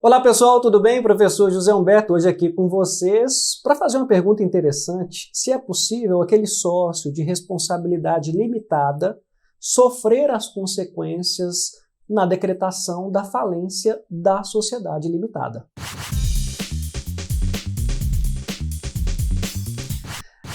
Olá pessoal, tudo bem? Professor José Humberto hoje aqui com vocês para fazer uma pergunta interessante. Se é possível aquele sócio de responsabilidade limitada sofrer as consequências na decretação da falência da sociedade limitada.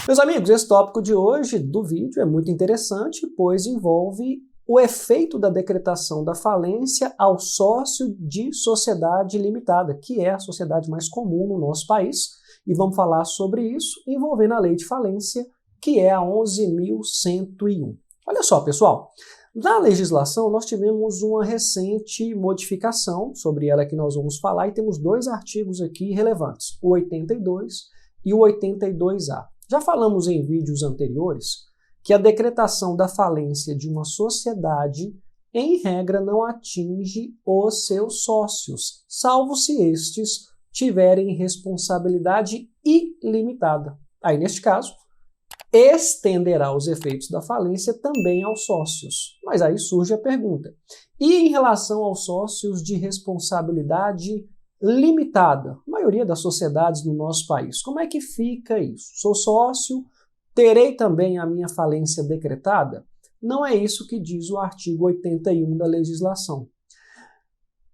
Meus amigos, esse tópico de hoje do vídeo é muito interessante, pois envolve o efeito da decretação da falência ao sócio de sociedade limitada, que é a sociedade mais comum no nosso país, e vamos falar sobre isso envolvendo a lei de falência, que é a 11.101. Olha só, pessoal, na legislação nós tivemos uma recente modificação, sobre ela que nós vamos falar, e temos dois artigos aqui relevantes, o 82 e o 82A. Já falamos em vídeos anteriores que a decretação da falência de uma sociedade, em regra, não atinge os seus sócios, salvo se estes tiverem responsabilidade ilimitada. Aí, neste caso, estenderá os efeitos da falência também aos sócios. Mas aí surge a pergunta: e em relação aos sócios de responsabilidade limitada, a maioria das sociedades no nosso país, como é que fica isso? Sou sócio, terei também a minha falência decretada? Não é isso que diz o artigo 81 da legislação.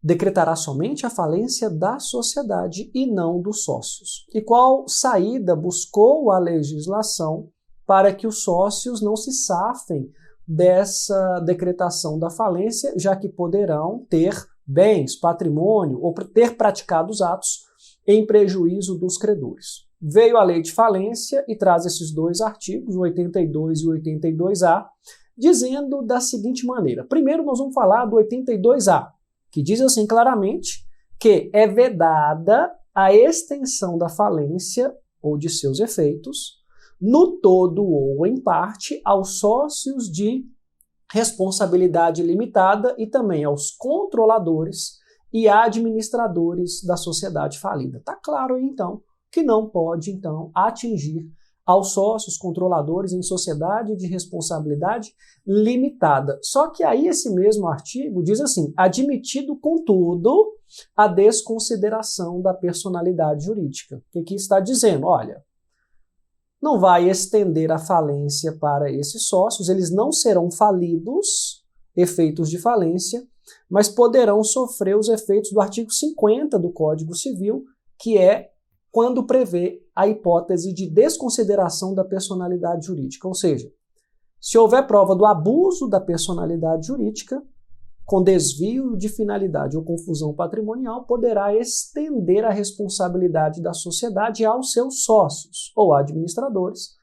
Decretará somente a falência da sociedade e não dos sócios. E qual saída buscou a legislação para que os sócios não se safem dessa decretação da falência, já que poderão ter bens, patrimônio ou ter praticado os atos em prejuízo dos credores? Veio a lei de falência e traz esses dois artigos, o 82 e o 82A, dizendo da seguinte maneira. Primeiro nós vamos falar do 82A, que diz assim claramente que é vedada a extensão da falência ou de seus efeitos, no todo ou em parte, aos sócios de responsabilidade limitada e também aos controladores e administradores da sociedade falida. Está claro aí, então, que não pode, então, atingir aos sócios controladores em sociedade de responsabilidade limitada. Só que aí esse mesmo artigo diz assim: admitido, contudo, a desconsideração da personalidade jurídica. O que aqui está dizendo? Olha, não vai estender a falência para esses sócios, eles não serão falidos, efeitos de falência, mas poderão sofrer os efeitos do artigo 50 do Código Civil, que é quando prevê a hipótese de desconsideração da personalidade jurídica. Ou seja, se houver prova do abuso da personalidade jurídica, com desvio de finalidade ou confusão patrimonial, poderá estender a responsabilidade da sociedade aos seus sócios ou administradores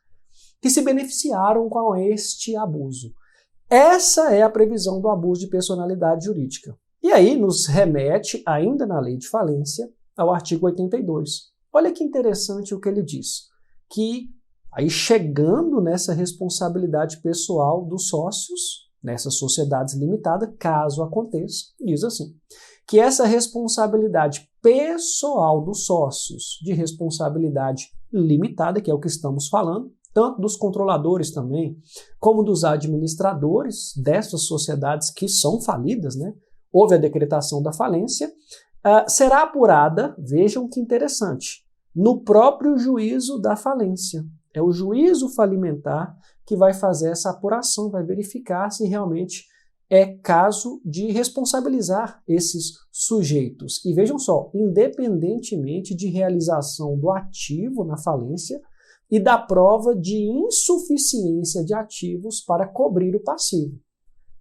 que se beneficiaram com este abuso. Essa é a previsão do abuso de personalidade jurídica. E aí nos remete, ainda na lei de falência, ao artigo 82. Olha que interessante o que ele diz, que aí chegando nessa responsabilidade pessoal dos sócios, nessas sociedades limitadas, caso aconteça, diz assim, que essa responsabilidade pessoal dos sócios de responsabilidade limitada, que é o que estamos falando, tanto dos controladores também, como dos administradores dessas sociedades que são falidas, né? Houve a decretação da falência, será apurada, vejam que interessante, no próprio juízo da falência. É o juízo falimentar que vai fazer essa apuração, vai verificar se realmente é caso de responsabilizar esses sujeitos. E vejam só, independentemente de realização do ativo na falência e da prova de insuficiência de ativos para cobrir o passivo.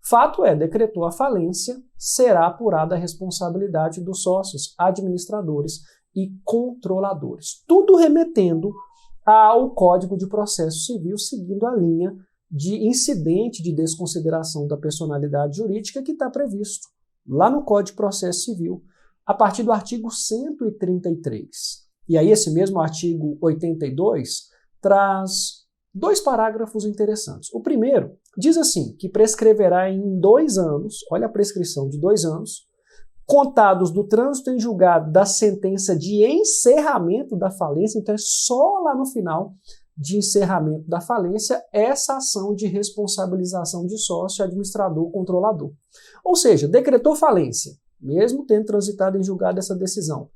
Fato é, decretou a falência, será apurada a responsabilidade dos sócios, administradores e controladores. Tudo remetendo ao Código de Processo Civil, seguindo a linha de incidente de desconsideração da personalidade jurídica que está previsto lá no Código de Processo Civil, a partir do artigo 133. E aí esse mesmo artigo 82 traz dois parágrafos interessantes. O primeiro diz assim, que prescreverá em 2 anos, olha a prescrição de 2 anos, contados do trânsito em julgado da sentença de encerramento da falência, então é só lá no final de encerramento da falência essa ação de responsabilização de sócio, administrador, controlador. Ou seja, decretou falência, mesmo tendo transitado em julgado essa decisão.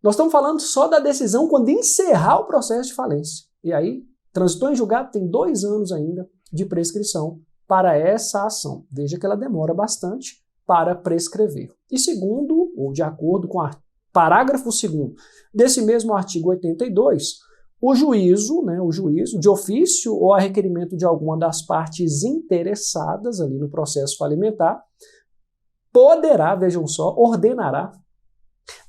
Nós estamos falando só da decisão quando encerrar o processo de falência. E aí, transitou em julgado, tem 2 anos ainda de prescrição para essa ação. Veja que ela demora bastante para prescrever. E segundo, ou de acordo com o parágrafo 2º desse mesmo artigo 82, o juízo de ofício ou a requerimento de alguma das partes interessadas ali no processo falimentar, poderá, vejam só, ordenará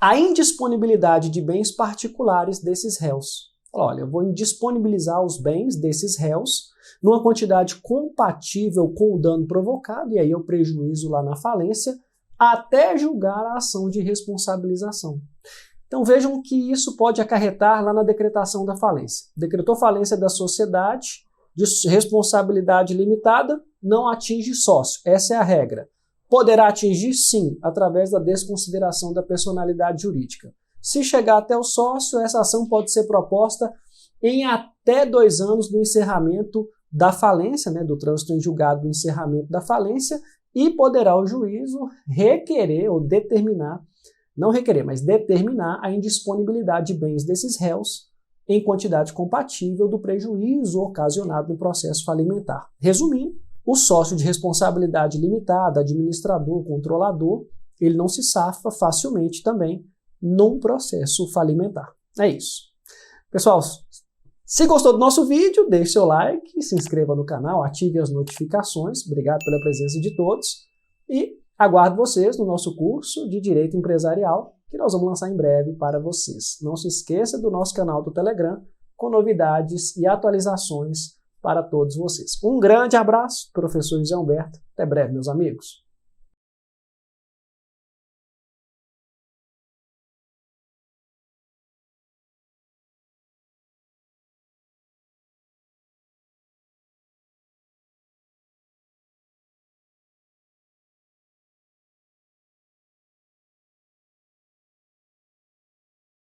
a indisponibilidade de bens particulares desses réus. Olha, eu vou indisponibilizar os bens desses réus numa quantidade compatível com o dano provocado, e aí o prejuízo lá na falência, até julgar a ação de responsabilização. Então vejam que isso pode acarretar lá na decretação da falência. Decretou falência da sociedade, de responsabilidade limitada, não atinge sócio. Essa é a regra. Poderá atingir, sim, através da desconsideração da personalidade jurídica. Se chegar até o sócio, essa ação pode ser proposta em até 2 anos do encerramento da falência, do trânsito em julgado do encerramento da falência, e poderá o juízo requerer ou determinar, não requerer, mas determinar a indisponibilidade de bens desses réus em quantidade compatível do prejuízo ocasionado no processo falimentar. Resumindo, o sócio de responsabilidade limitada, administrador, controlador, ele não se safa facilmente também num processo falimentar. É isso. Pessoal, se gostou do nosso vídeo, deixe seu like, se inscreva no canal, ative as notificações. Obrigado pela presença de todos e aguardo vocês no nosso curso de Direito Empresarial, que nós vamos lançar em breve para vocês. Não se esqueça do nosso canal do Telegram, com novidades e atualizações para todos vocês. Um grande abraço, professor José Humberto. Até breve, meus amigos.